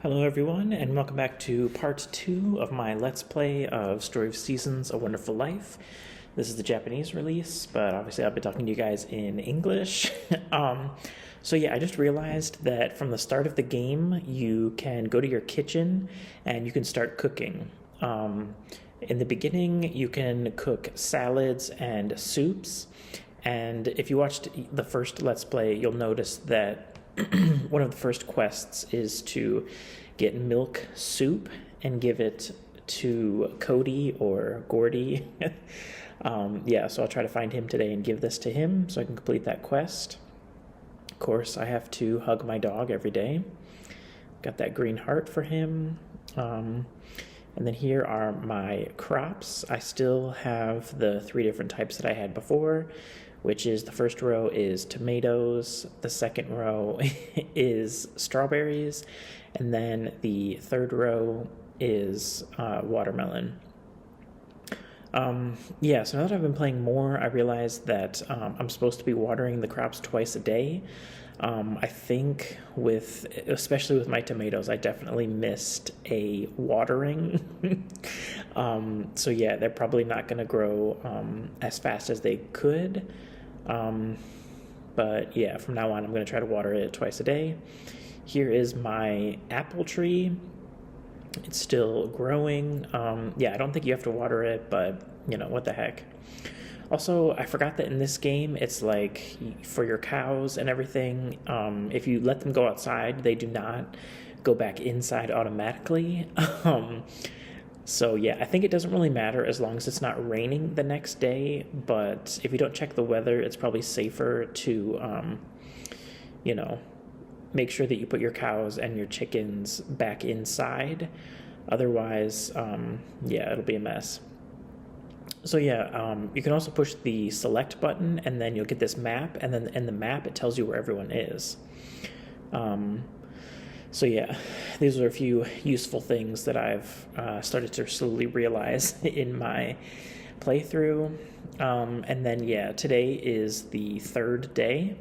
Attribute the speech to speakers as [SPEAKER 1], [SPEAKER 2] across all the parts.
[SPEAKER 1] Hello everyone, and welcome back to part 2 of my Let's Play of Story of Seasons, A Wonderful Life. This is the Japanese release, but obviously I'll be talking to you guys in English. So yeah, I just realized that from the start of the game, you can go to your kitchen and you can start cooking. In the beginning, you can cook salads and soups, and if you watched the first Let's Play, you'll notice that one of the first quests is to get milk soup and give it to Cody or Gordy. Yeah, so I'll try to find him today and give this to him so I can complete that quest. Of course, I have to hug my dog every day. Got that green heart for him. And then here are my crops. I still have the 3 different types that I had before, which is the first row is tomatoes, the second row is strawberries, and then the third row is watermelon. Yeah, so now that I've been playing more, I realized that I'm supposed to be watering the crops twice a day. I think especially with my tomatoes, I definitely missed a watering. So yeah, they're probably not going to grow as fast as they could. But yeah, from now on, I'm going to try to water it twice a day. Here is my apple tree. It's still growing. Yeah, I don't think you have to water it, but you know, what the heck. Also, I forgot that in this game, it's like for your cows and everything, if you let them go outside, they do not go back inside automatically. So yeah, I think it doesn't really matter as long as it's not raining the next day, but if you don't check the weather, it's probably safer to, you know, make sure that you put your cows and your chickens back inside. Otherwise, yeah, it'll be a mess. So yeah, you can also push the select button and then you'll get this map, and then in the map it tells you where everyone is. So yeah, these are a few useful things that I've started to slowly realize in my playthrough. And then yeah, today is the 3rd day,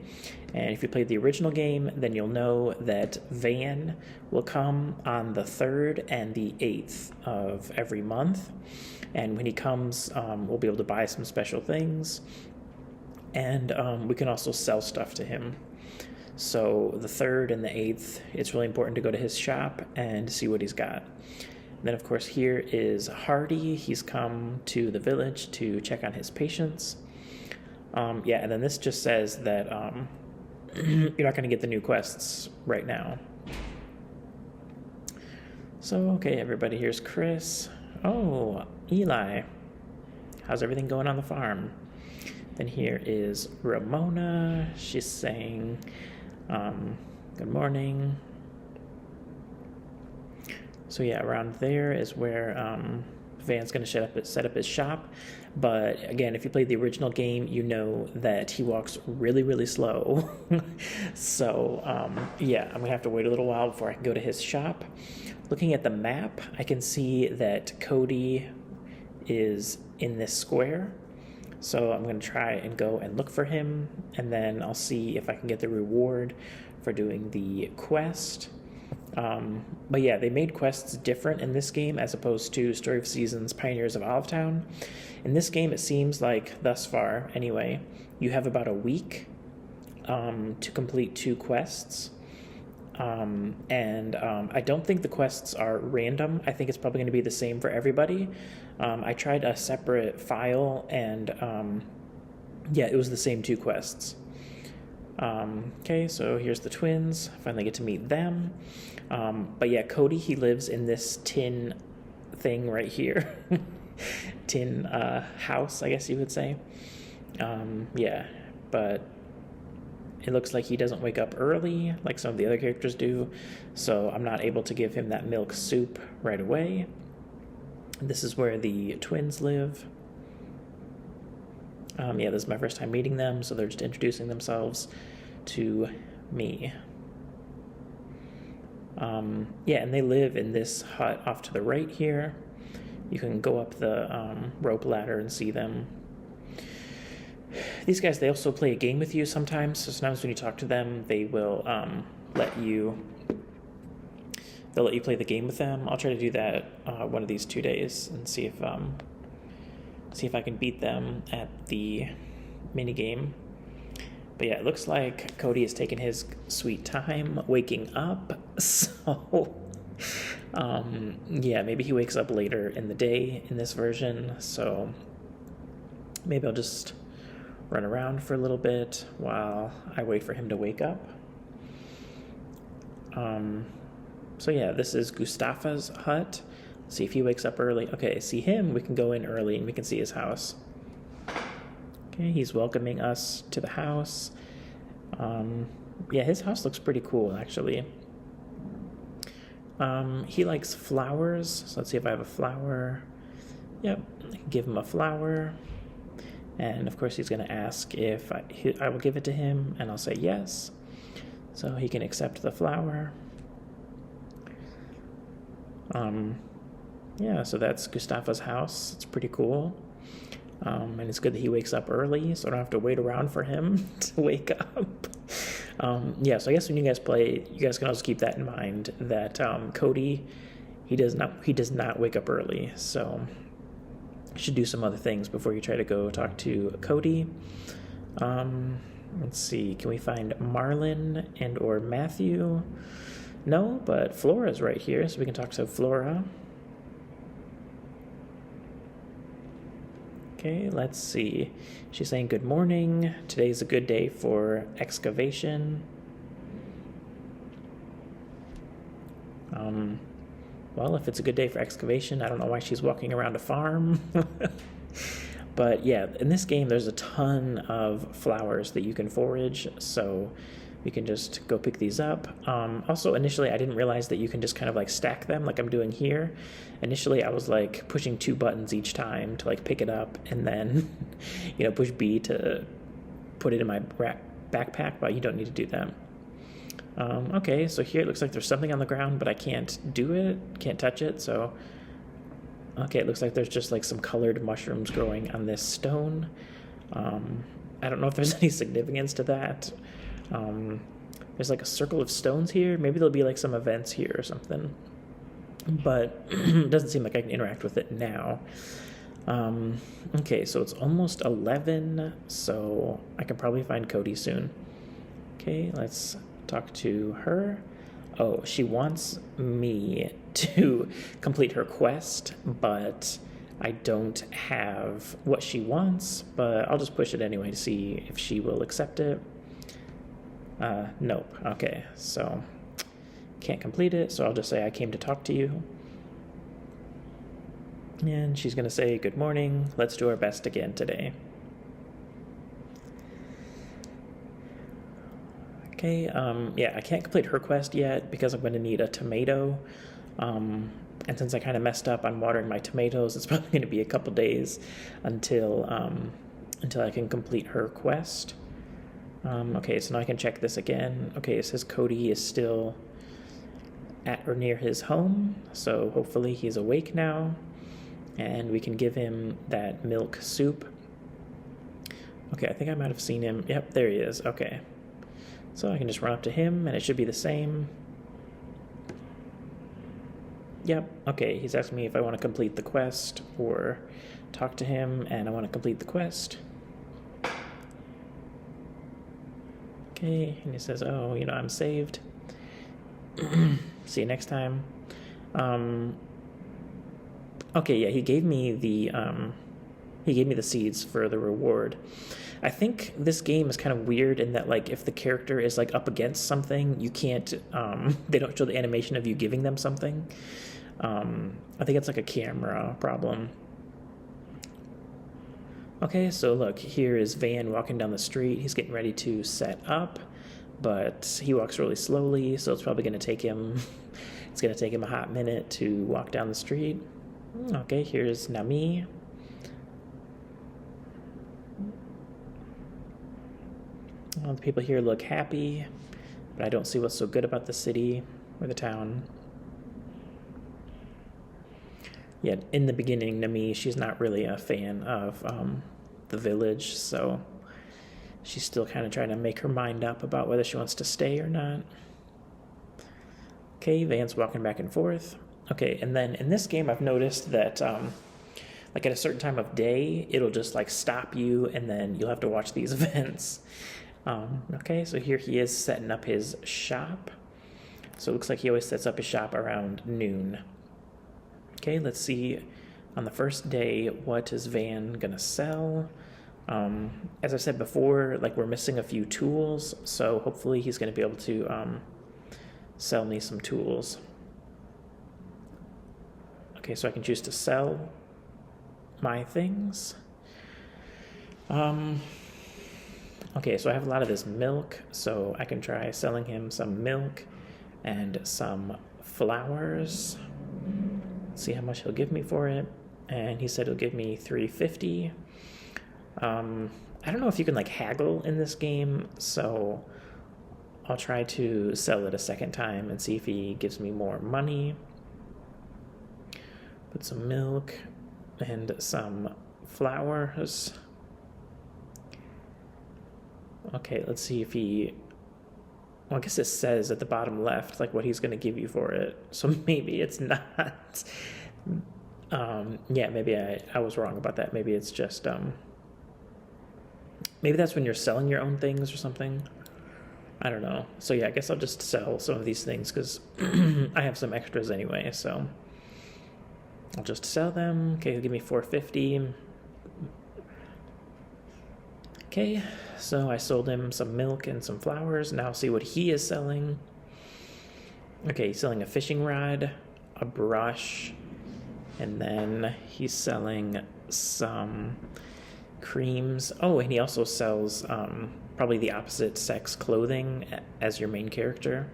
[SPEAKER 1] and if you played the original game, then you'll know that Van will come on the 3rd and the 8th of every month. And when he comes, we'll be able to buy some special things, and we can also sell stuff to him. So the 3rd and the 8th, it's really important to go to his shop and see what he's got. And then of course here is Hardy. He's come to the village to check on his patients. Yeah, and then this just says that you're not going to get the new quests right now. So okay, everybody, here's Chris. Oh, Eli. How's everything going on the farm? Then here is Ramona. She's saying, good morning. So yeah, around there is where Van's going to set up his shop. But again, if you played the original game, you know that he walks really, really slow. So yeah, I'm going to have to wait a little while before I can go to his shop. Looking at the map, I can see that Cody is in this square. So I'm going to try and go and look for him, and then I'll see if I can get the reward for doing the quest. But yeah, they made quests different in this game as opposed to Story of Seasons Pioneers of Olivetown. In this game, it seems like, thus far anyway, you have about a week to complete 2 quests. And I don't think the quests are random. I think it's probably going to be the same for everybody. I tried a separate file, and yeah, it was the same 2 quests. Okay, so here's the twins. Finally get to meet them. But yeah, Cody, he lives in this tin thing right here. Tin house, I guess you would say. Yeah, but it looks like he doesn't wake up early like some of the other characters do, so I'm not able to give him that milk soup right away. This is where the twins live. Yeah, this is my first time meeting them, so they're just introducing themselves to me. Yeah, and they live in this hut off to the right here. You can go up the rope ladder and see them. These guys, they also play a game with you sometimes. So sometimes when you talk to them, they will let you they'll let you play the game with them. I'll try to do that one of these 2 days and see if I can beat them at the mini game. But yeah, it looks like Cody has taken his sweet time waking up. So yeah, maybe he wakes up later in the day in this version. So maybe I'll just run around for a little bit while I wait for him to wake up. So yeah, this is Gustafa's hut. See if he wakes up early. Okay, see him, we can go in early and we can see his house. Okay, he's welcoming us to the house. Yeah, his house looks pretty cool, actually. He likes flowers, so let's see if I have a flower. Yep, I can give him a flower. And of course he's going to ask if I will give it to him, and I'll say yes. So he can accept the flower. Yeah, so that's Gustafa's house. It's pretty cool. And it's good that he wakes up early, so I don't have to wait around for him to wake up. Yeah, so I guess when you guys play, you guys can also keep that in mind, that Cody, he does not wake up early, so you should do some other things before you try to go talk to Cody. Let's see, can we find Marlon and or Matthew? No, but Flora's right here, so we can talk to Flora. Okay, let's see. She's saying good morning. Today's a good day for excavation. Well, if it's a good day for excavation, I don't know why she's walking around a farm. But yeah, in this game, there's a ton of flowers that you can forage, so we can just go pick these up. Also, initially, I didn't realize that you can just kind of like stack them like I'm doing here. Initially, I was like pushing 2 buttons each time to like pick it up, and then, you know, push B to put it in my backpack, but you don't need to do that. Okay, so here it looks like there's something on the ground, but I can't do it, can't touch it, so... Okay, it looks like there's just like some colored mushrooms growing on this stone. I don't know if there's any significance to that. There's like a circle of stones here. Maybe there'll be like some events here or something. But it doesn't seem like I can interact with it now. Okay, so it's almost 11, so I can probably find Cody soon. Okay, let's talk to her. Oh, she wants me to complete her quest, but I don't have what she wants, but I'll just push it anyway to see if she will accept it. Nope. Okay, so can't complete it, so I'll just say I came to talk to you. And she's going to say, good morning, let's do our best again today. Okay, yeah, I can't complete her quest yet because I'm going to need a tomato. And since I kind of messed up on watering my tomatoes, it's probably going to be a couple days until I can complete her quest. Okay, so now I can check this again. Okay, it says Cody is still at or near his home, so hopefully he's awake now, and we can give him that milk soup. Okay, I think I might have seen him. Yep, there he is. Okay. So I can just run up to him, and it should be the same. Yep, okay, he's asking me if I want to complete the quest or talk to him, and I want to complete the quest. Okay, and he says, oh, you know, I'm saved. See you next time. Okay, yeah, he gave me the seeds for the reward. I think this game is kind of weird in that, like, if the character is, like, up against something, you can't, they don't show the animation of you giving them something. I think it's, like, a camera problem. Okay, so look, here is Van walking down the street. He's getting ready to set up, but he walks really slowly, so it's probably going to take him, it's going to take him a hot minute to walk down the street. Okay, here's Nami. Well, the people here look happy, but I don't see what's so good about the city or the town. Yeah, in the beginning, Nami, she's not really a fan of the village, so she's still kind of trying to make her mind up about whether she wants to stay or not. Okay, Van's walking back and forth. Okay, and then in this game, I've noticed that like at a certain time of day, it'll just like stop you, and then you'll have to watch these events. Okay, so here he is setting up his shop. So it looks like he always sets up his shop around noon. Okay, let's see on the first day, what is Van gonna sell? As I said before, like we're missing a few tools, so hopefully he's gonna be able to sell me some tools. Okay, so I can choose to sell my things. Okay, so I have a lot of this milk, so I can try selling him some milk and some flowers. See how much he'll give me for it. And he said he'll give me $3.50. I don't know if you can like haggle in this game, so I'll try to sell it a second time and see if he gives me more money. Put some milk and some flowers. Okay, let's see if he... Well, I guess it says at the bottom left, like, what he's going to give you for it. So maybe it's not... yeah, maybe I was wrong about that. Maybe it's just... maybe that's when you're selling your own things or something. I don't know. So yeah, I guess I'll just sell some of these things because I have some extras anyway, so... I'll just sell them. Okay, he'll give me $4.50. Okay, so I sold him some milk and some flowers. Now I'll see what he is selling. Okay, he's selling a fishing rod, a brush, and then he's selling some creams. Oh, and he also sells probably the opposite sex clothing as your main character.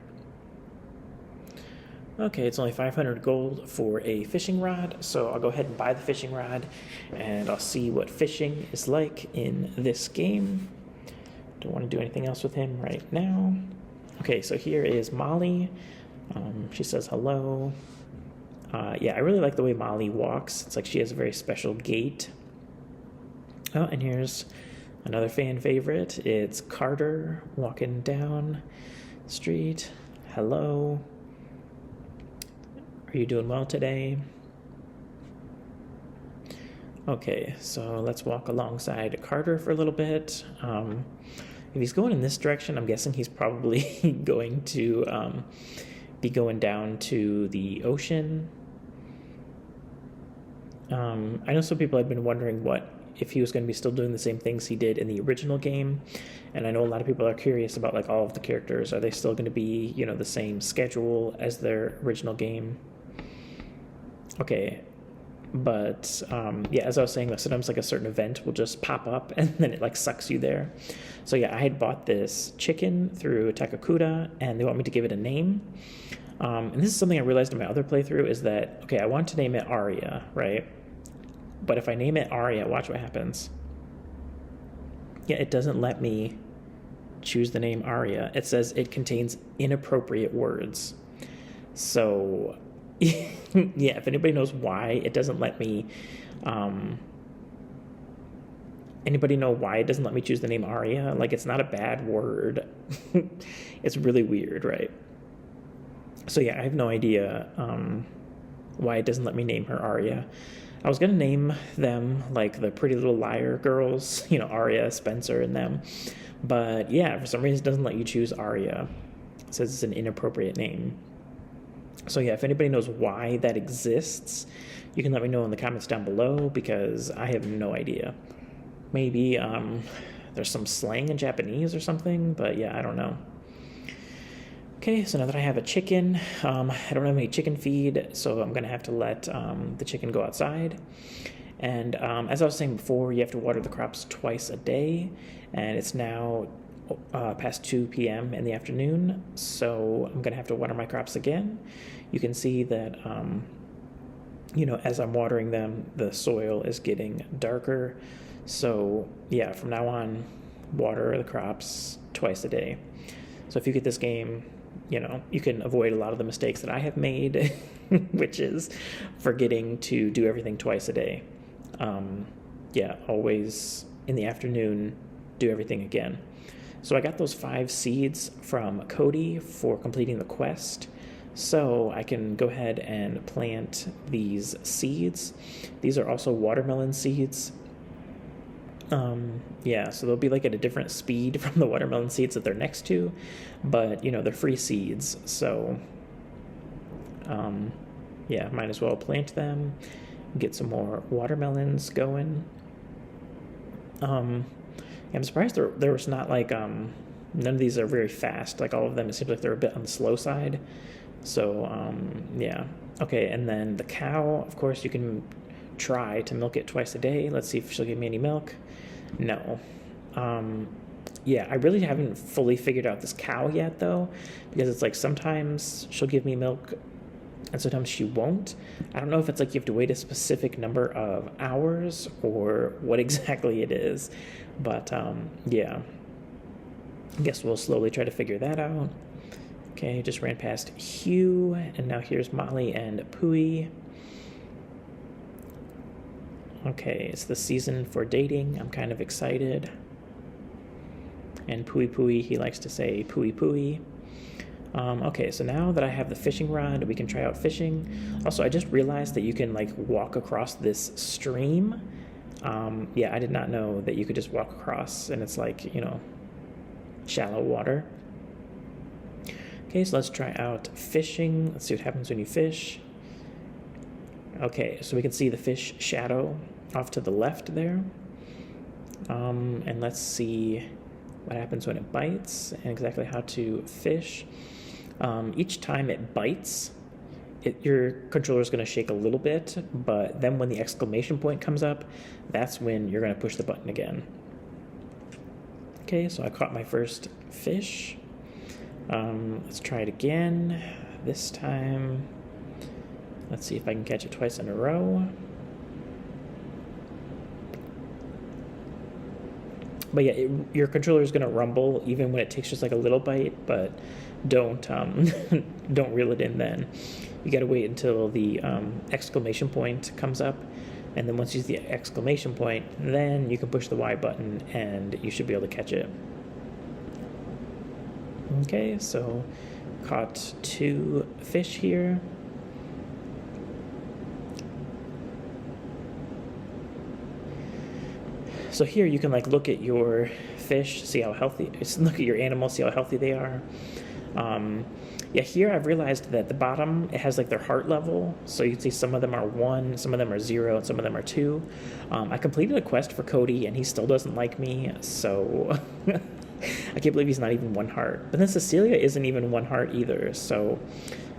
[SPEAKER 1] Okay, it's only 500 gold for a fishing rod, so I'll go ahead and buy the fishing rod, and I'll see what fishing is like in this game. Don't want to do anything else with him right now. Okay, so here is Molly. She says hello. Yeah, I really like the way Molly walks. It's like she has a very special gait. Oh, and here's another fan favorite. It's Carter walking down the street. Hello. Are you doing well today? Okay, so let's walk alongside Carter for a little bit. If he's going in this direction, I'm guessing he's probably going to be going down to the ocean. I know some people have been wondering if he was going to be still doing the same things he did in the original game, and I know a lot of people are curious about like all of the characters. Are they still going to be, you know, the same schedule as their original game? Okay, but yeah, as I was saying, sometimes like a certain event will just pop up and then it like sucks you there. So yeah, I had bought this chicken through Takakura, and they want me to give it a name. And this is something I realized in my other playthrough is that, okay, I want to name it Aria, right? But if I name it Aria, watch what happens. Yeah, it doesn't let me choose the name Aria. It says it contains inappropriate words. So... yeah, if anybody knows why it doesn't let me, anybody know why it doesn't let me choose the name Aria? Like, it's not a bad word. It's really weird, right? So yeah, I have no idea why it doesn't let me name her Aria. I was gonna name them like the Pretty Little Liar girls, you know, Aria, Spencer, and them. But yeah, for some reason it doesn't let you choose Aria. It says it's an inappropriate name. So yeah, if anybody knows why that exists, you can let me know in the comments down below, because I have no idea. Maybe there's some slang in Japanese or something, but yeah, I don't know. Okay, so now that I have a chicken, I don't have any chicken feed, so I'm going to have to let the chicken go outside. And as I was saying before, you have to water the crops twice a day, and it's now past 2 p.m. in the afternoon, so I'm going to have to water my crops again. You can see that, you know, as I'm watering them, the soil is getting darker. So yeah, from now on, water the crops twice a day. So if you get this game, you know, you can avoid a lot of the mistakes that I have made, which is forgetting to do everything twice a day. Yeah, always in the afternoon, do everything again. So I got those 5 seeds from Cody for completing the quest. So I can go ahead and plant these seeds. These are also watermelon seeds. Yeah, so they'll be like at a different speed from the watermelon seeds that they're next to, but you know, they're free seeds. So yeah, might as well plant them, get some more watermelons going. I'm surprised there was not like none of these are very fast. Like all of them, it seems like they're a bit on the slow side. So yeah, okay. And then the cow, of course, you can try to milk it twice a day. Let's see if she'll give me any milk. No. Yeah, I really haven't fully figured out this cow yet though, because it's like sometimes she'll give me milk and sometimes she won't. I don't know if it's like you have to wait a specific number of hours or what exactly it is, but yeah, I guess we'll slowly try to figure that out. Okay, just ran past Hugh, and now here's Molly and Pooey. Okay, it's the season for dating. I'm kind of excited. And Pooey Pooey, he likes to say Pooey Pooey. Okay, so now that I have the fishing rod, we can try out fishing. Also, I just realized that you can like walk across this stream. Yeah, I did not know that you could just walk across and it's like, you know, shallow water. Okay, so let's try out fishing. Let's see what happens when you fish. Okay, so we can see the fish shadow off to the left there. And let's see what happens when it bites and exactly how to fish. Each time it bites, your controller is going to shake a little bit, but then when the exclamation point comes up, that's when you're going to push the button again. Okay, so I caught my first fish. Let's try it again. This time, let's see if I can catch it twice in a row. But yeah, your controller is going to rumble even when it takes just like a little bite, but don't don't reel it in then. You got to wait until the exclamation point comes up, and then once you see the exclamation point, then you can push the Y button and you should be able to catch it. Okay, so caught 2 fish here. So here you can like look at your fish, see how healthy, look at your animals, see how healthy they are. Yeah, here I've realized that the bottom, it has like their heart level. So you can see some of them are 1, some of them are 0, and some of them are 2. I completed a quest for Cody and he still doesn't like me, so I can't believe he's not even 1 heart. But then Cecilia isn't even 1 heart either, so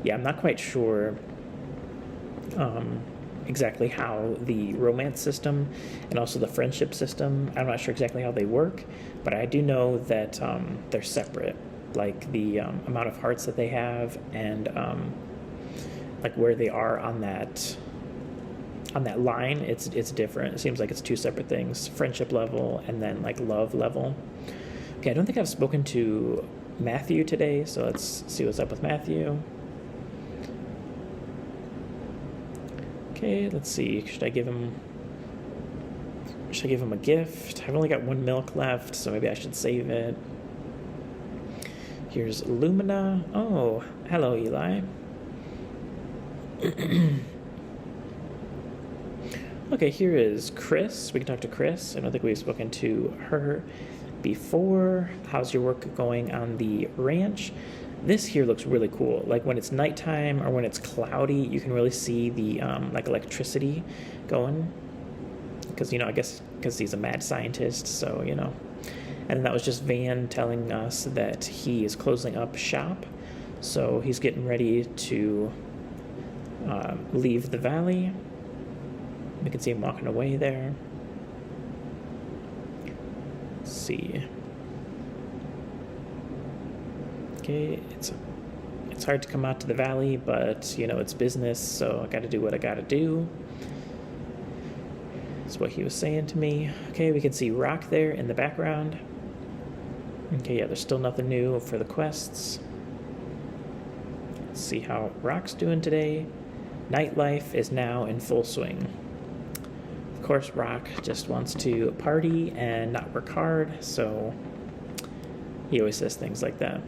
[SPEAKER 1] yeah, I'm not quite sure exactly how the romance system and also the friendship system, I'm not sure exactly how they work, but I do know that they're separate. Like the amount of hearts that they have and like where they are on that line, it's different. It seems like it's 2 separate things: friendship level and then like love level. Okay, I don't think I've spoken to Matthew today, so let's see what's up with Matthew. Okay, let's see. Should I give him a gift? I've only got 1 milk left, so maybe I should save it. Here's Lumina. Oh, hello, Eli. Okay, here is Chris. We can talk to Chris. I don't think we've spoken to her before. How's your work going on the ranch? This here looks really cool. Like when it's nighttime or when it's cloudy, you can really see the like electricity going. Because, you know, I guess because he's a mad scientist, so, you know. And that was just Van telling us that he is closing up shop. So he's getting ready to leave the valley. We can see him walking away there. Let's see. Okay, it's hard to come out to the valley, but, you know, it's business, so I got to do what I got to do. That's what he was saying to me. Okay, we can see Rock there in the background. Okay, yeah, there's still nothing new for the quests. Let's see how Rock's doing today. Nightlife is now in full swing. Of course, Rock just wants to party and not work hard, so he always says things like that.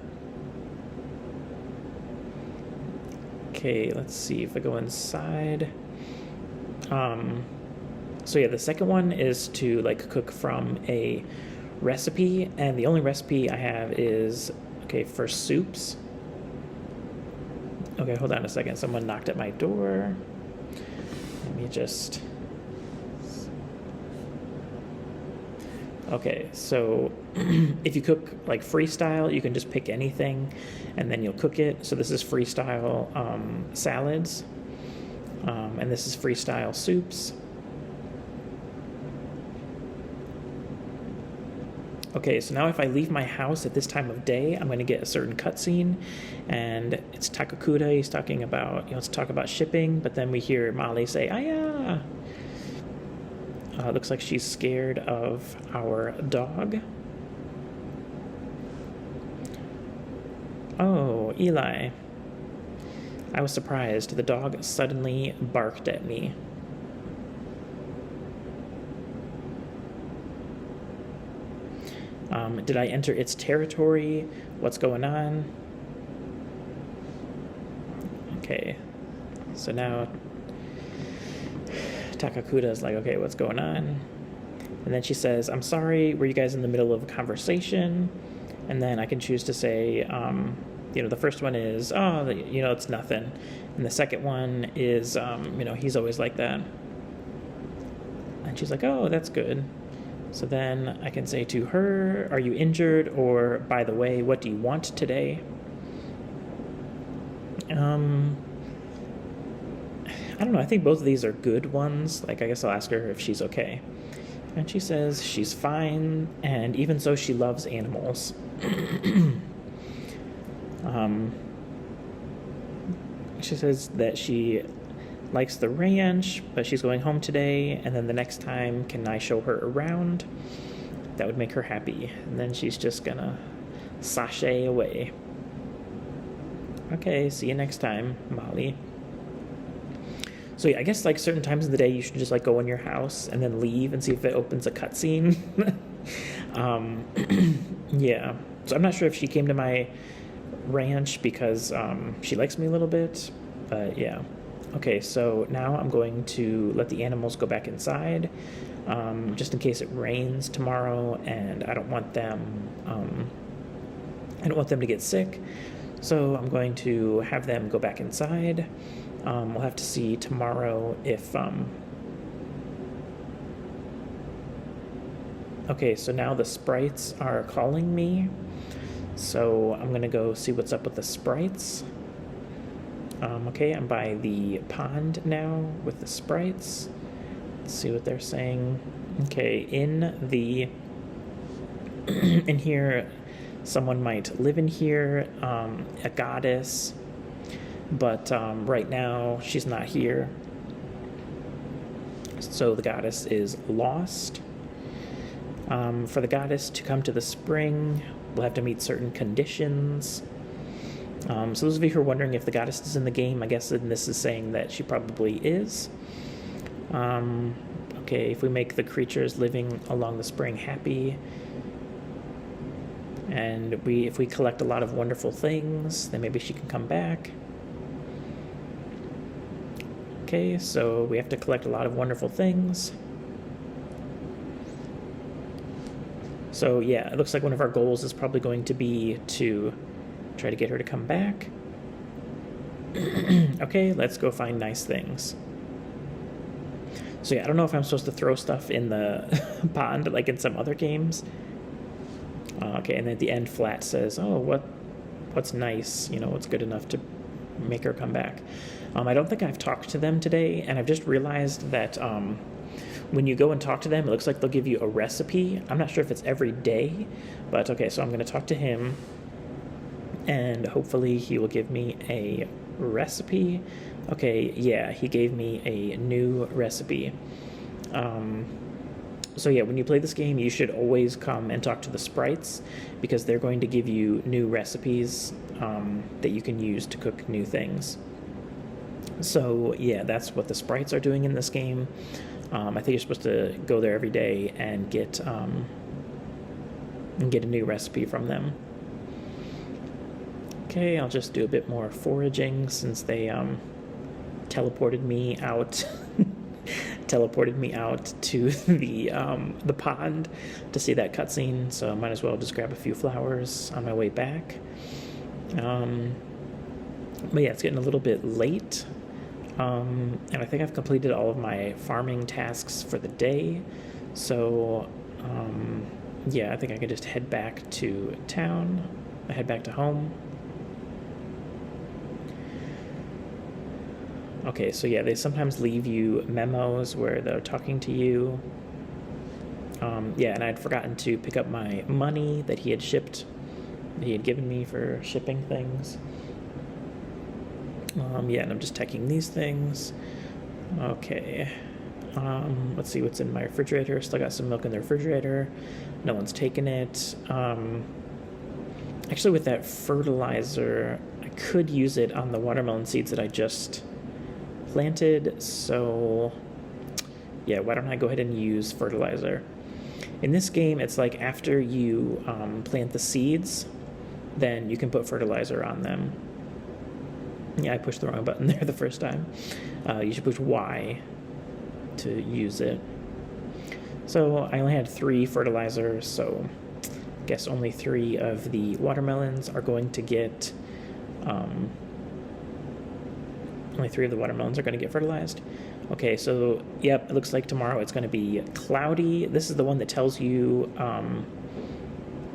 [SPEAKER 1] Okay, let's see if I go inside. So yeah, the second one is to like cook from a recipe, and the only recipe I have is, okay, for soups. Okay, hold on a second. Someone knocked at my door. Let me just... Okay, so if you cook like freestyle, you can just pick anything and then you'll cook it. So this is freestyle salads, and this is freestyle soups. Okay, so now if I leave my house at this time of day, I'm going to get a certain cutscene, and it's Takakuta. He's talking about, let's talk about shipping, but then we hear Molly say, "Aya!" Looks like she's scared of our dog. Oh, Eli. I was surprised. The dog suddenly barked at me. Did I enter its territory? What's going on? Okay, so now Takakuta's like, okay, what's going on? And then she says, I'm sorry, were you guys in the middle of a conversation? And then I can choose to say, the first one is, oh, it's nothing. And the second one is, he's always like that. And she's like, oh, that's good. So then I can say to her, are you injured? Or, by the way, what do you want today? I don't know. I think both of these are good ones. Like, I guess I'll ask her if she's okay. And she says she's fine, and even so, she loves animals. She says that she likes the ranch, but she's going home today, and then the next time, can I show her around? That would make her happy. And then she's just gonna sashay away. Okay, see you next time, Molly. So yeah, I guess like certain times of the day you should just like go in your house and then leave and see if it opens a cutscene. Yeah. So I'm not sure if she came to my ranch because she likes me a little bit, but yeah. Okay, so now I'm going to let the animals go back inside, just in case it rains tomorrow, and I don't want them to get sick. So I'm going to have them go back inside. We'll have to see tomorrow if... Okay, so now the sprites are calling me. So I'm going to go see what's up with the sprites. Okay, I'm by the pond now with the sprites. Let's see what they're saying. Okay, in here, someone might live in here, a goddess, but right now she's not here. So the goddess is lost. For the goddess to come to the spring, we'll have to meet certain conditions. So those of you who are wondering if the goddess is in the game, I guess this is saying that she probably is. Okay, if we make the creatures living along the spring happy, and if we collect a lot of wonderful things, then maybe she can come back. Okay, so we have to collect a lot of wonderful things. So yeah, it looks like one of our goals is probably going to be to try to get her to come back. Okay, let's go find nice things. So yeah, I don't know if I'm supposed to throw stuff in the pond like in some other games. Okay, and then at the end, Flat says, oh, what's nice? What's good enough to make her come back? I don't think I've talked to them today, and I've just realized that when you go and talk to them, it looks like they'll give you a recipe. I'm not sure if it's every day, but okay, so I'm going to talk to him, and hopefully he will give me a recipe. Okay, yeah, he gave me a new recipe. So yeah, when you play this game, you should always come and talk to the sprites, because they're going to give you new recipes that you can use to cook new things. So yeah, that's what the sprites are doing in this game. I think you're supposed to go there every day and get a new recipe from them. Okay, I'll just do a bit more foraging since they teleported me out teleported me out to the pond to see that cutscene, so I might as well just grab a few flowers on my way back. But yeah, it's getting a little bit late, and I think I've completed all of my farming tasks for the day, so yeah, I think I could just head back to town, head back to home. Okay, so yeah, they sometimes leave you memos where they're talking to you. Yeah, and I'd forgotten to pick up my money that he had given me for shipping things. Yeah, and I'm just checking these things. Okay. Let's see what's in my refrigerator. Still got some milk in the refrigerator. No one's taken it. Actually, with that fertilizer, I could use it on the watermelon seeds that I just planted, so yeah, why don't I go ahead and use fertilizer. In this game, it's like after you plant the seeds, then you can put fertilizer on them. Yeah, I pushed the wrong button there the first time. You should push Y to use it. So I only had 3 fertilizers, so I guess only 3 of the watermelons are going to get only 3 of the watermelons are going to get fertilized. Okay, so yep, it looks like tomorrow it's going to be cloudy. This is the one that tells you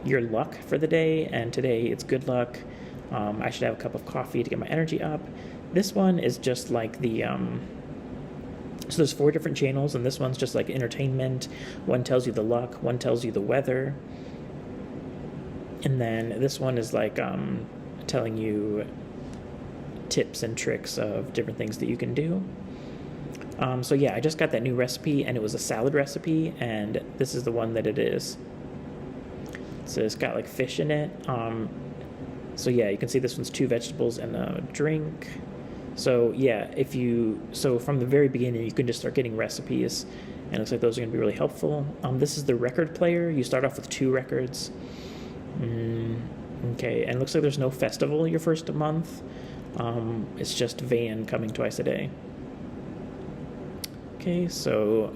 [SPEAKER 1] your luck for the day, and today it's good luck. I should have a cup of coffee to get my energy up. This one is just like the so there's 4 different channels, and this one's just like entertainment. One tells you the luck, one tells you the weather, and then this one is like telling you tips and tricks of different things that you can do. So yeah, I just got that new recipe, and it was a salad recipe, and this is the one that it is. So it's got like fish in it. So yeah, you can see this one's 2 vegetables and a drink. So yeah, so from the very beginning, you can just start getting recipes, and it looks like those are going to be really helpful. This is the record player. You start off with 2 records. Okay, and it looks like there's no festival your first month. It's just Van coming twice a day. Okay, so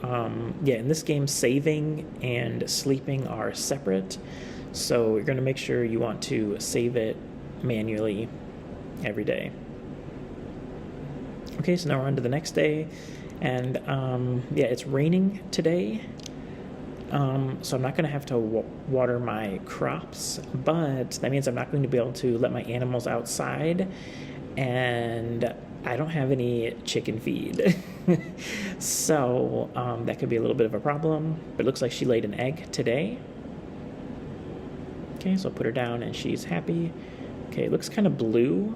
[SPEAKER 1] yeah, in this game, saving and sleeping are separate, so you're going to make sure you want to save it manually every day. Okay, so now we're on to the next day, and yeah, it's raining today, so I'm not going to have to water my crops, but that means I'm not going to be able to let my animals outside, and I don't have any chicken feed. So that could be a little bit of a problem, but it looks like she laid an egg today. Okay, so I'll put her down and she's happy. Okay, it looks kind of blue.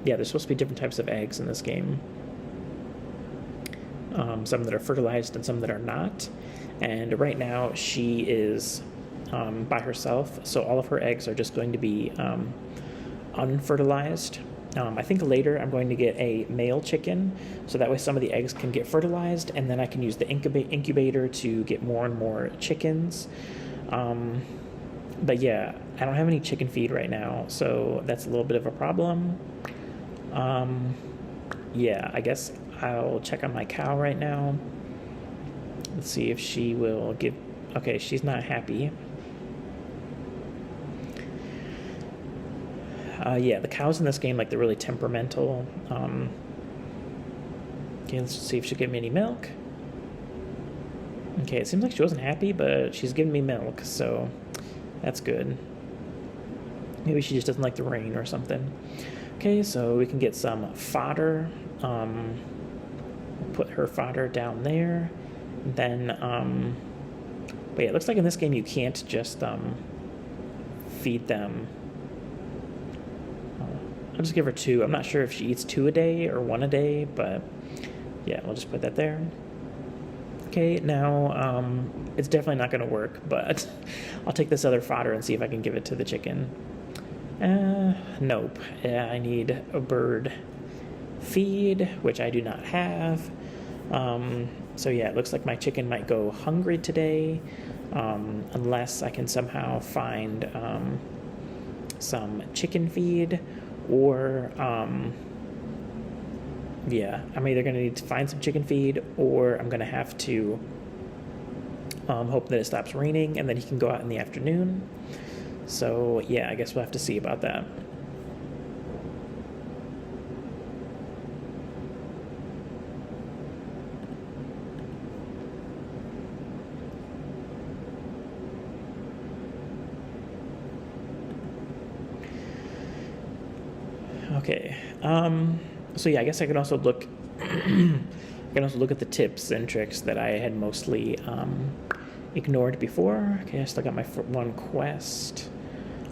[SPEAKER 1] Yeah, there's supposed to be different types of eggs in this game. Some that are fertilized and some that are not. And right now she is by herself, so all of her eggs are just going to be unfertilized. I think later I'm going to get a male chicken, so that way some of the eggs can get fertilized, and then I can use the incubator to get more and more chickens. But yeah, I don't have any chicken feed right now, so that's a little bit of a problem. Yeah, I guess I'll check on my cow right now. Let's see if she will give... Okay, she's not happy. Yeah, the cows in this game, like, they're really temperamental. Okay, let's see if she'll give me any milk. Okay, it seems like she wasn't happy, but she's giving me milk, so that's good. Maybe she just doesn't like the rain or something. Okay, so we can get some fodder. Put her fodder down there. Then, but yeah, it looks like in this game you can't just feed them. I'll just give her 2. I'm not sure if she eats 2 a day or 1 a day, but yeah, we'll just put that there. Okay, now it's definitely not going to work, but I'll take this other fodder and see if I can give it to the chicken. Nope. Yeah, I need a bird feed, which I do not have. So yeah, it looks like my chicken might go hungry today, unless I can somehow find some chicken feed, or yeah, I'm either going to need to find some chicken feed, or I'm going to have to hope that it stops raining and then he can go out in the afternoon. So yeah, I guess we'll have to see about that. Okay. So yeah, I guess I can also look. I can also look at the tips and tricks that I had mostly ignored before. Okay, I still got my one quest.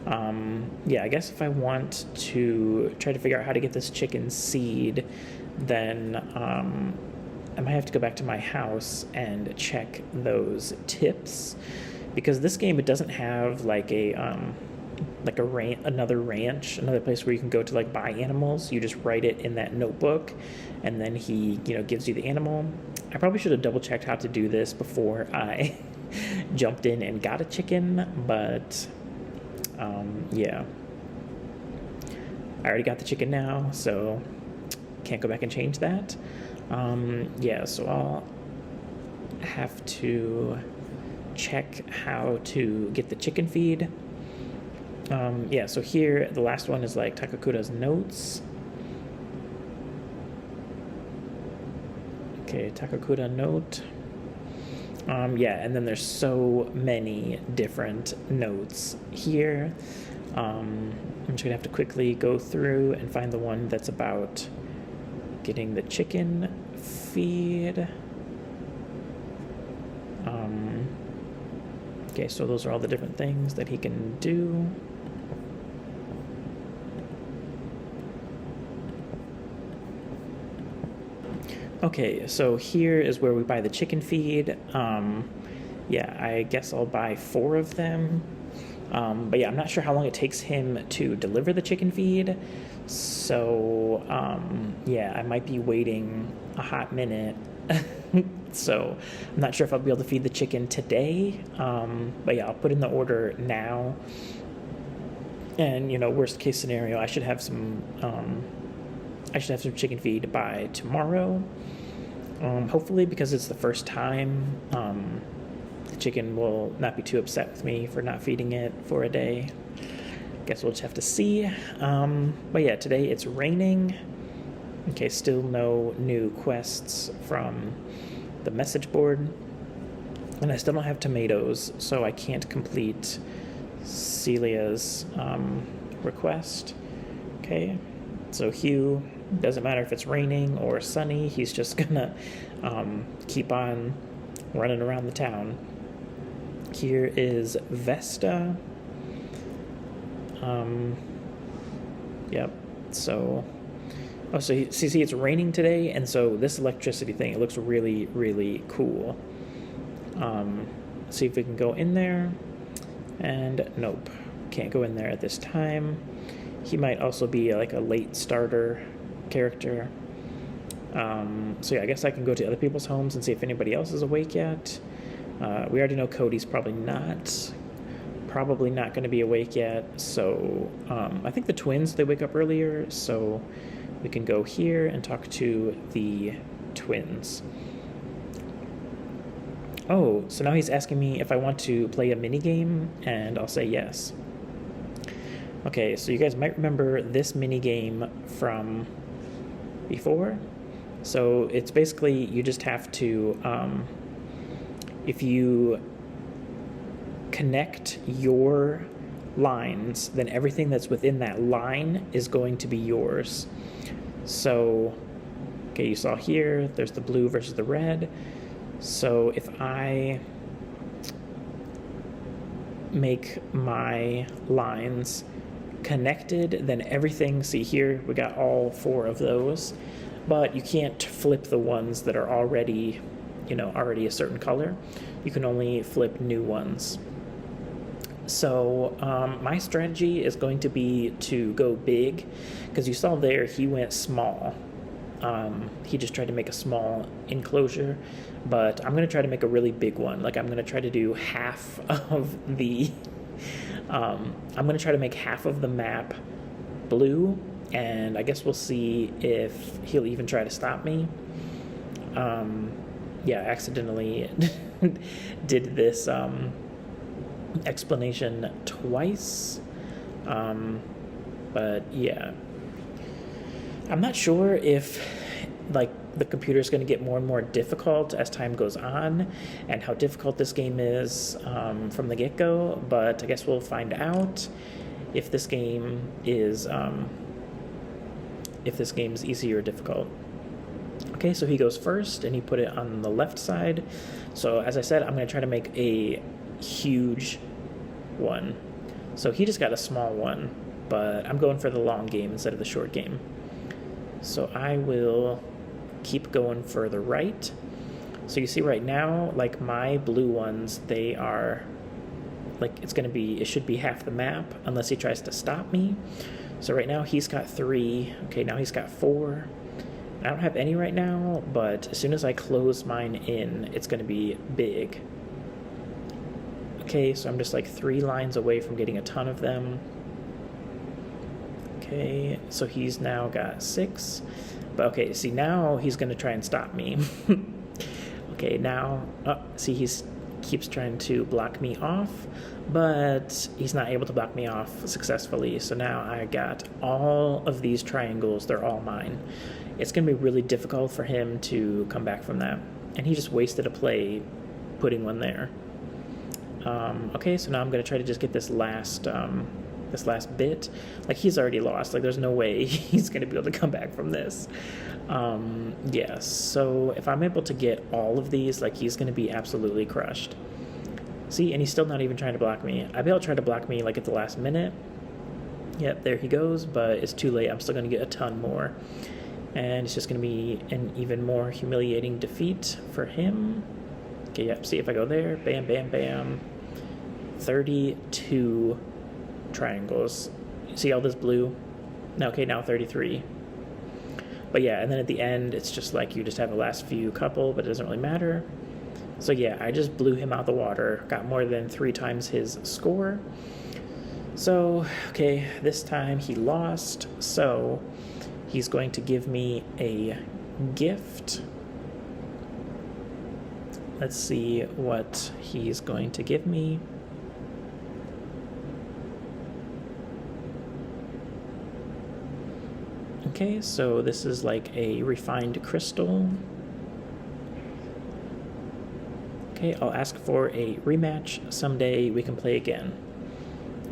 [SPEAKER 1] Yeah, I guess if I want to try to figure out how to get this chicken seed, then I might have to go back to my house and check those tips, because this game, it doesn't have like another ranch, another place where you can go to like buy animals. You just write it in that notebook, and then he gives you the animal. I probably should have double checked how to do this before I jumped in and got a chicken, but yeah, I already got the chicken now, so can't go back and change that. Yeah, so I'll have to check how to get the chicken feed. Yeah, so here, the last one is like Takakura's notes. Okay, Takakura note. Yeah, and then there's so many different notes here. I'm just gonna have to quickly go through and find the one that's about getting the chicken feed. Okay, so those are all the different things that he can do. Okay, so here is where we buy the chicken feed. Yeah, I guess I'll buy 4 of them. But yeah, I'm not sure how long it takes him to deliver the chicken feed. So, yeah, I might be waiting a hot minute. So, I'm not sure if I'll be able to feed the chicken today. But yeah, I'll put in the order now. And, worst case scenario, I should have some chicken feed by tomorrow. Hopefully, because it's the first time, the chicken will not be too upset with me for not feeding it for a day. Guess we'll just have to see. But yeah, today it's raining. Okay, still no new quests from the message board. And I still don't have tomatoes, so I can't complete Celia's request. Okay, so Hugh, doesn't matter if it's raining or sunny, he's just gonna keep on running around the town. Here is Vesta. Yep, so... Oh, so see, it's raining today, and so this electricity thing, it looks really, really cool. See if we can go in there, and nope, can't go in there at this time. He might also be like a late starter character. So yeah, I guess I can go to other people's homes and see if anybody else is awake yet. We already know Cody's probably not going to be awake yet, so I think the twins, they wake up earlier, so we can go here and talk to the twins. Oh, so now he's asking me if I want to play a minigame, and I'll say yes. Okay, so you guys might remember this minigame from before. So it's basically, you just have to, if you connect your lines, then everything that's within that line is going to be yours. So, okay, you saw here, there's the blue versus the red. So if I make my lines connected, then everything, see here, we got all 4 of those, but you can't flip the ones that are already, already a certain color. You can only flip new ones. So my strategy is going to be to go big, because you saw there he went small. He just tried to make a small enclosure, but I'm going to try to make a really big one. Like, I'm going to try to do half of the I'm going to try to make half of the map blue, and I guess we'll see if he'll even try to stop me. Yeah, accidentally did this explanation twice. But yeah, I'm not sure if like the computer is going to get more and more difficult as time goes on, and how difficult this game is from the get-go. But I guess we'll find out if this game is easy or difficult. Okay, so he goes first, and he put it on the left side. So as I said, I'm going to try to make a huge one. So he just got a small one, but I'm going for the long game instead of the short game. So I will keep going for the right. So you see right now, like my blue ones, they are like it should be half the map unless he tries to stop me. So right now he's got 3. Okay, now he's got 4. I don't have any right now, but as soon as I close mine in, it's going to be big. Okay, so I'm just like 3 lines away from getting a ton of them. Okay, so he's now got 6. But okay, see, now he's going to try and stop me. Okay, now, see, he's keeps trying to block me off, but he's not able to block me off successfully. So now I got all of these triangles. They're all mine. It's going to be really difficult for him to come back from that. And he just wasted a play putting one there. Okay, so now I'm going to try to just get this last bit. Like, he's already lost. Like, there's no way he's going to be able to come back from this. Yeah, so if I'm able to get all of these, like, he's going to be absolutely crushed. See, and he's still not even trying to block me. I bet he'll try to block me, like, at the last minute. Yep, there he goes, but it's too late. I'm still going to get a ton more. And it's just going to be an even more humiliating defeat for him. Okay, yep, see if I go there. Bam, bam, bam. 32 triangles. See all this blue? Okay, now 33. But yeah, and then at the end, it's just like you just have the last few couple, but it doesn't really matter. So yeah, I just blew him out the water, got more than 3 times his score. So, okay, this time he lost, so he's going to give me a gift. Let's see what he's going to give me. Okay, so this is like a refined crystal. Okay, I'll ask for a rematch. Someday we can play again.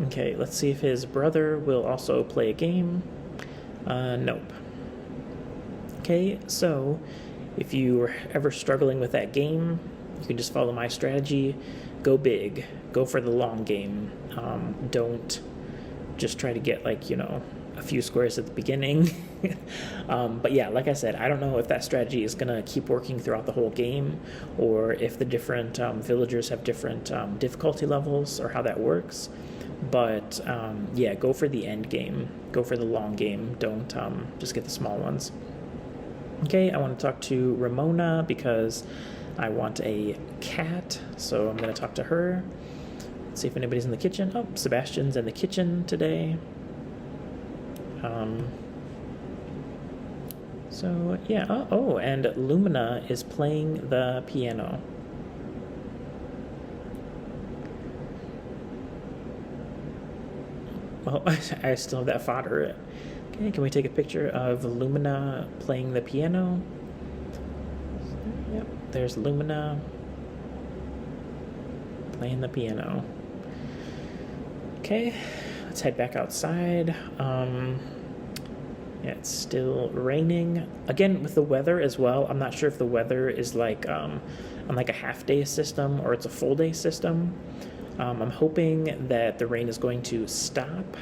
[SPEAKER 1] Okay, let's see if his brother will also play a game. Nope. Okay, so if you were ever struggling with that game, you can just follow my strategy. Go big. Go for the long game. Don't just try to get, like, you know, a few squares at the beginning. But yeah, like I said, I don't know if that strategy is going to keep working throughout the whole game, or if the different villagers have different difficulty levels, or how that works. But yeah, go for the end game. Go for the long game. Don't just get the small ones. Okay, I want to talk to Ramona because I want a cat, so I'm going to talk to her. Let's see if anybody's in the kitchen. Oh, Sebastian's in the kitchen today. So yeah, oh, and Lumina is playing the piano. Well, I still have that fodder. Okay, can we take a picture of Lumina playing the piano? Yep, there's Lumina playing the piano. Okay, let's head back outside. Yeah, it's still raining. Again, with the weather as well, I'm not sure if the weather is like on like a half-day system or it's a full-day system. I'm hoping that the rain is going to stop,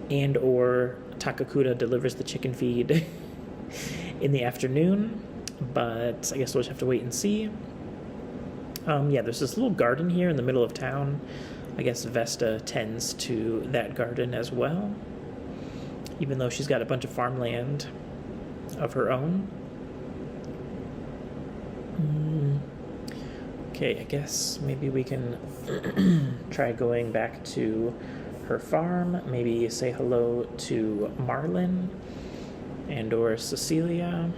[SPEAKER 1] and or Takakuta delivers the chicken feed in the afternoon, but I guess we'll just have to wait and see. Yeah, there's this little garden here in the middle of town. I guess Vesta tends to that garden as well, even though she's got a bunch of farmland of her own. Okay, I guess maybe we can try going back to her farm. Maybe say hello to Marlin and or Cecilia.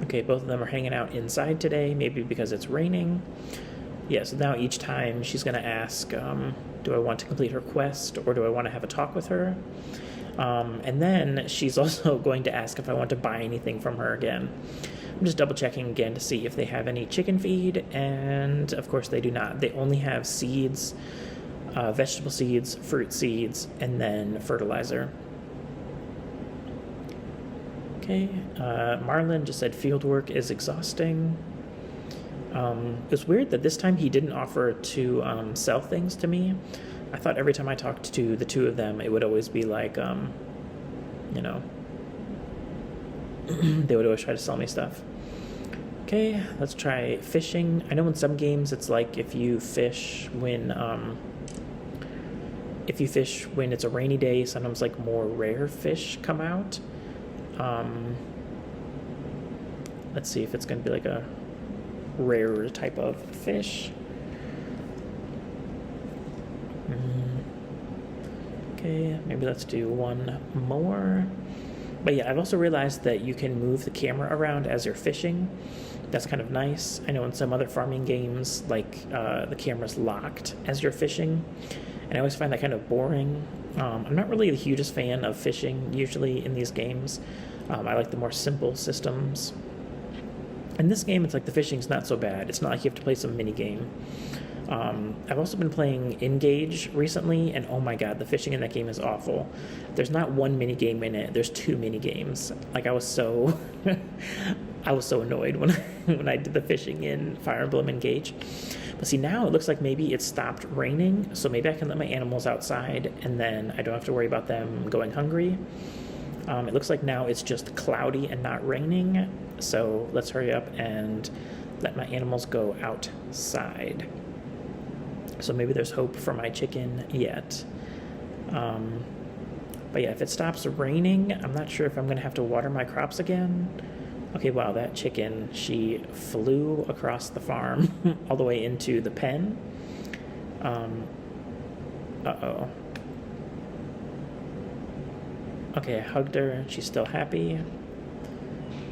[SPEAKER 1] Okay, both of them are hanging out inside today, maybe because it's raining. Yeah, so now each time she's going to ask, do I want to complete her quest or do I want to have a talk with her? And then she's also going to ask if I want to buy anything from her again. I'm just double checking again to see if they have any chicken feed, and of course they do not. They only have seeds, vegetable seeds, fruit seeds, and then fertilizer. Okay, Marlin just said field work is exhausting. It was weird that this time he didn't offer to sell things to me. I thought every time I talked to the two of them, it would always be like, you know, they would always try to sell me stuff. Okay, let's try fishing. I know in some games it's like if you fish when it's a rainy day, sometimes like more rare fish come out. Let's see if it's going to be like a rarer type of fish. Okay, maybe let's do one more. But yeah, I've also realized that you can move the camera around as you're fishing. That's kind of nice. I know in some other farming games, like the camera's locked as you're fishing, and I always find that kind of boring. I'm not really the hugest fan of fishing usually in these games. I like the more simple systems. In this game, it's like the fishing's not so bad. It's not like you have to play some minigame. I've also been playing Engage recently, and oh my god, the fishing in that game is awful. There's not one minigame in it. There's 2 minigames. Like, I was so annoyed when I did the fishing in Fire Emblem Engage. But see, now it looks like maybe it stopped raining, so maybe I can let my animals outside, and then I don't have to worry about them going hungry. It looks like now it's just cloudy and not raining, so let's hurry up and let my animals go outside. So maybe there's hope for my chicken yet. But yeah, if it stops raining, I'm not sure if I'm going to have to water my crops again. Okay, wow, that chicken, she flew across the farm all the way into the pen. Uh-oh. Okay, I hugged her. She's still happy.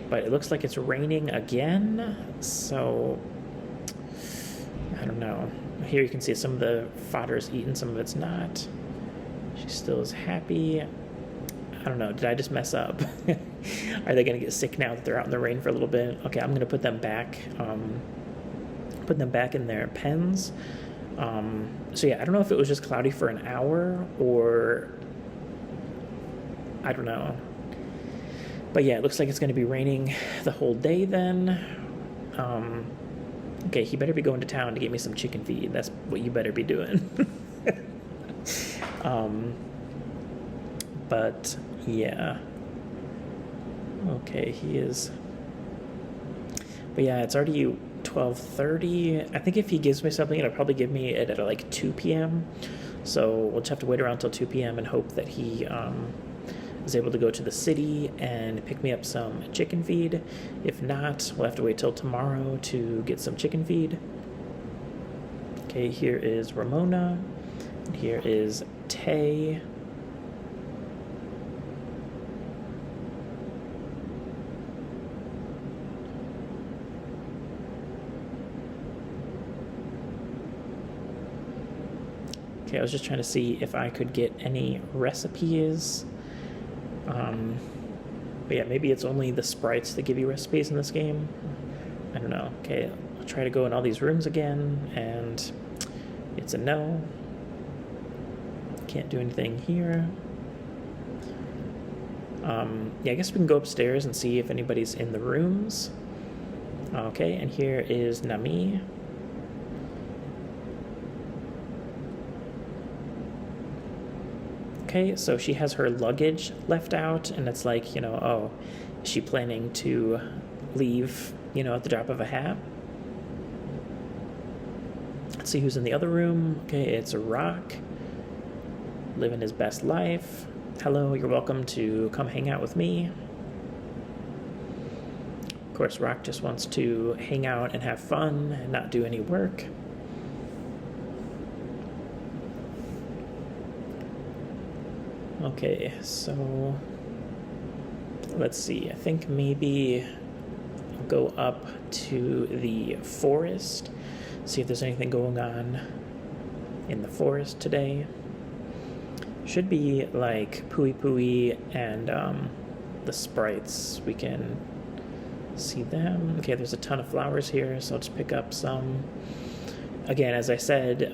[SPEAKER 1] But it looks like it's raining again, so I don't know. Here you can see some of the fodder is eaten, some of it's not. She still is happy. I don't know, did I just mess up? Are they going to get sick now that they're out in the rain for a little bit? Okay, I'm going to put them back in their pens. So yeah, I don't know if it was just cloudy for an hour or I don't know. But yeah, it looks like it's going to be raining the whole day then. Okay, he better be going to town to get me some chicken feed. That's what you better be doing. But yeah. Okay, he is. But yeah, it's already 12:30. I think if he gives me something, it'll probably give me it at like 2 p.m. So we'll just have to wait around till 2 p.m. and hope that he is able to go to the city and pick me up some chicken feed. If not, we'll have to wait till tomorrow to get some chicken feed. Okay, here is Ramona. And here is Tay. Okay, I was just trying to see if I could get any recipes. But yeah, maybe it's only the sprites that give you recipes in this game. I don't know. Okay, I'll try to go in all these rooms again, and it's a no. Can't do anything here. Yeah, I guess we can go upstairs and see if anybody's in the rooms. Okay, and here is Nami. Okay, so she has her luggage left out, and it's like, you know, oh, is she planning to leave, you know, at the drop of a hat? Let's see who's in the other room. Okay, it's Rock, living his best life. Hello, you're welcome to come hang out with me. Of course, Rock just wants to hang out and have fun and not do any work. Okay, so let's see. I think maybe I'll go up to the forest, see if there's anything going on in the forest today. Should be like Pooey Pooey and the sprites. We can see them. Okay, there's a ton of flowers here, so I'll just pick up some. Again, as I said,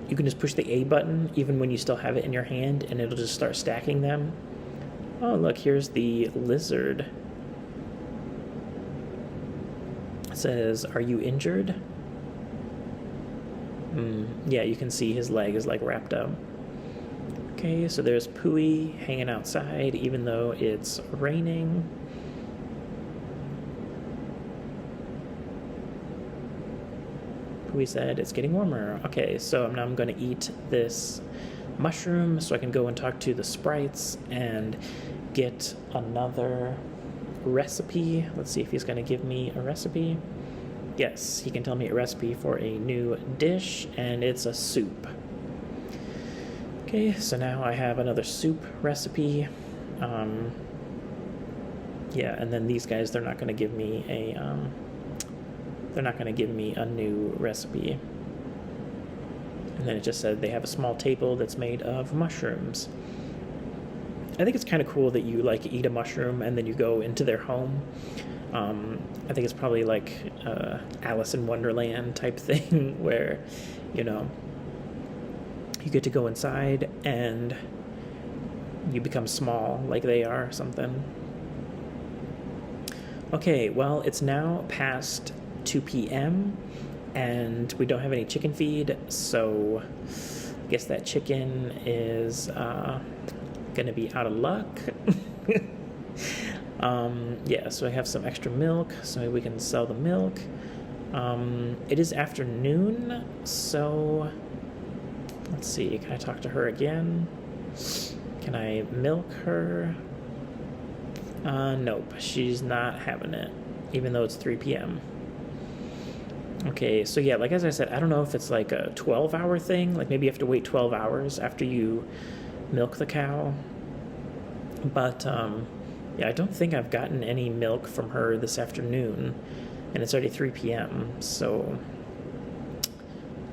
[SPEAKER 1] you can just push the A button even when you still have it in your hand, and it'll just start stacking them. Oh, look, here's the lizard. It says, "Are you injured?" Yeah, you can see his leg is like wrapped up. Okay, so there's Pooey hanging outside even though it's raining. Pooey said it's getting warmer. Okay, so now I'm going to eat this mushroom so I can go and talk to the sprites and get another recipe. Let's see if he's going to give me a recipe. Yes, he can tell me a recipe for a new dish, and it's a soup. Okay, so now I have another soup recipe. Yeah, and then these guys, they're not going to give me a new recipe. And then it just said they have a small table that's made of mushrooms. I think it's kind of cool that you like eat a mushroom and then you go into their home. I think it's probably like Alice in Wonderland type thing where, you know, you get to go inside and you become small like they are or something. Okay, well, it's now past 2 p.m. and we don't have any chicken feed, so I guess that chicken is gonna be out of luck. Yeah, so I have some extra milk, so maybe we can sell the milk. It is afternoon, so let's see, can I talk to her again? Can I milk her? Nope, she's not having it, even though it's 3 p.m. Okay, so yeah, like as I said, I don't know if it's like a 12-hour thing, like maybe you have to wait 12 hours after you milk the cow. But yeah, I don't think I've gotten any milk from her this afternoon, and it's already 3 p.m., so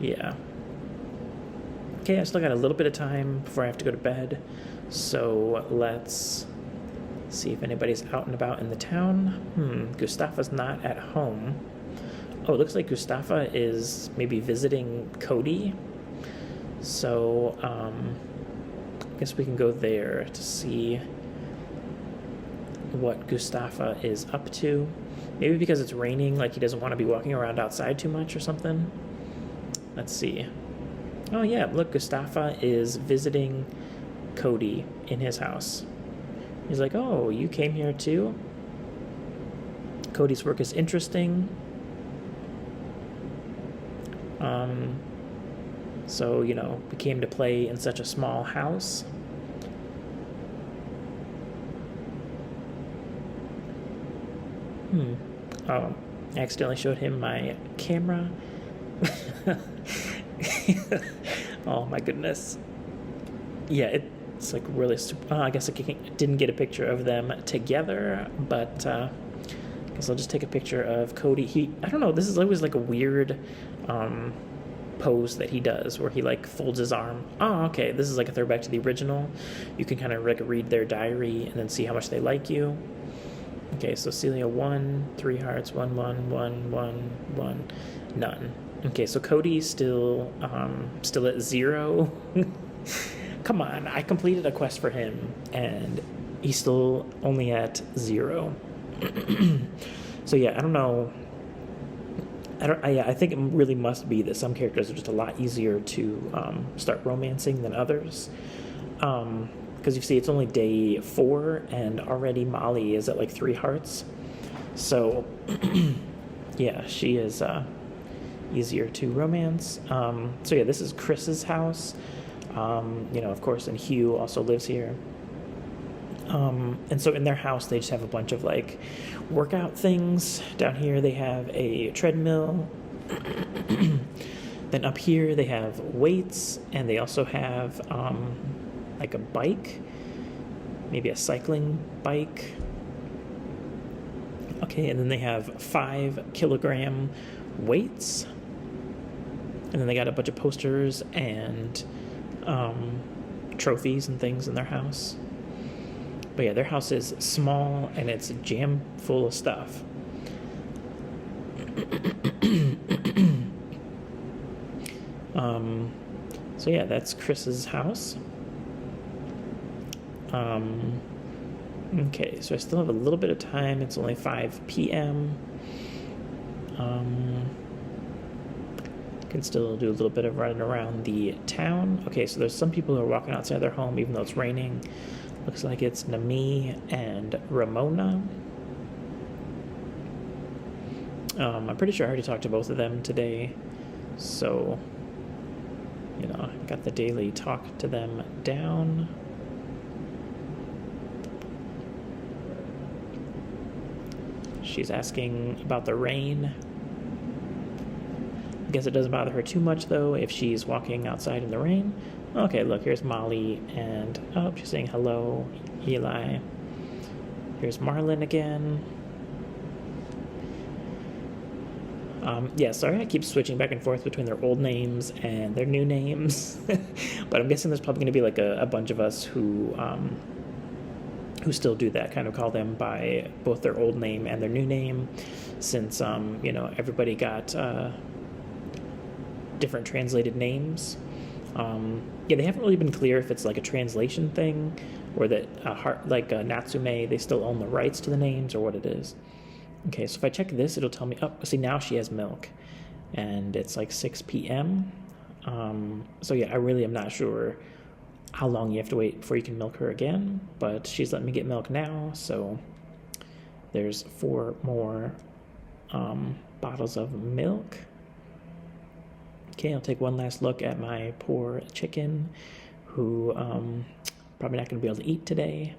[SPEAKER 1] yeah. Okay, I still got a little bit of time before I have to go to bed, so let's see if anybody's out and about in the town. Gustafa's not at home. Oh, it looks like Gustafa is maybe visiting Cody. So, I guess we can go there to see what Gustafa is up to. Maybe because it's raining, like he doesn't want to be walking around outside too much or something. Let's see. Oh yeah, look, Gustafa is visiting Cody in his house. He's like, "Oh, you came here too? Cody's work is interesting. So, you know, we came to play in such a small house." Oh, I accidentally showed him my camera. Oh my goodness. Yeah, it's like really super. I guess I didn't get a picture of them together, but I guess I'll just take a picture of Cody. I don't know, this is always like a weird pose that he does where he like folds his arm. Oh, okay, this is like a throwback to the original. You can kind of like read their diary and then see how much they like you. Okay, so Celia 1, 3 hearts, 1, 1, 1, 1, 1, none. Okay, so Cody's still at 0. Come on, I completed a quest for him and he's still only at 0. So yeah, I don't know. I think it really must be that some characters are just a lot easier to start romancing than others. Because you see, it's only day 4, and already Molly is at like 3 hearts. So, yeah, she is easier to romance. So yeah, this is Chris's house. You know, of course, and Hugh also lives here. And so in their house, they just have a bunch of like workout things. Down here, they have a treadmill. Then up here, they have weights, and they also have like a bike. maybe a cycling bike. Okay, and then they have 5-kilogram weights. And then they got a bunch of posters and trophies and things in their house. But yeah, their house is small and it's jam full of stuff. So yeah, that's Chris's house. Okay, so I still have a little bit of time. It's only 5 p.m. Can still do a little bit of running around the town. Okay, so there's some people who are walking outside their home even though it's raining. Looks like it's Nami and Ramona. I'm pretty sure I already talked to both of them today. So, you know, I got the daily talk to them down. She's asking about the rain. I guess it doesn't bother her too much, though, if she's walking outside in the rain. Okay, look, here's Molly, and, oh, she's saying hello, Eli. Here's Marlon again. Yeah, sorry, I keep switching back and forth between their old names and their new names. But I'm guessing there's probably going to be, like, a bunch of us who still do that, kind of call them by both their old name and their new name, since, you know, everybody got different translated names. Yeah, they haven't really been clear if it's like a translation thing or that Natsume, they still own the rights to the names or what it is. Okay, so if I check this, it'll tell me, oh, see, now she has milk and it's like 6 p.m. So yeah, I really am not sure how long you have to wait before you can milk her again, but she's letting me get milk now, so there's 4 more bottles of milk. Okay, I'll take one last look at my poor chicken who probably not going to be able to eat today.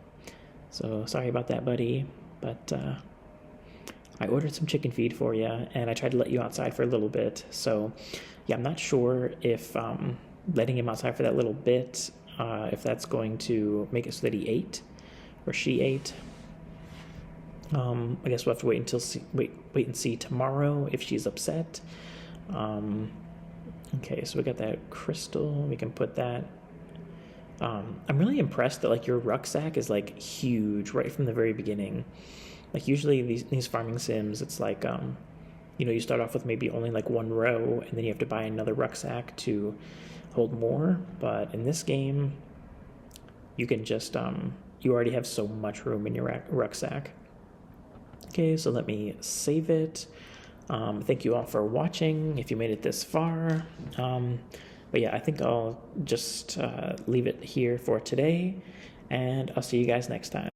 [SPEAKER 1] So sorry about that, buddy. But I ordered some chicken feed for you, and I tried to let you outside for a little bit. So yeah, I'm not sure if letting him outside for that little bit, if that's going to make it so that he ate or she ate. I guess we'll have to wait and see tomorrow if she's upset. Okay, so we got that crystal. We can put that. I'm really impressed that like your rucksack is like huge right from the very beginning. Like usually these farming sims, it's like you know, you start off with maybe only like 1 row, and then you have to buy another rucksack to hold more. But in this game, you can just you already have so much room in your rucksack. Okay, so let me save it. Thank you all for watching, if you made it this far. But yeah, I think I'll just leave it here for today, and I'll see you guys next time.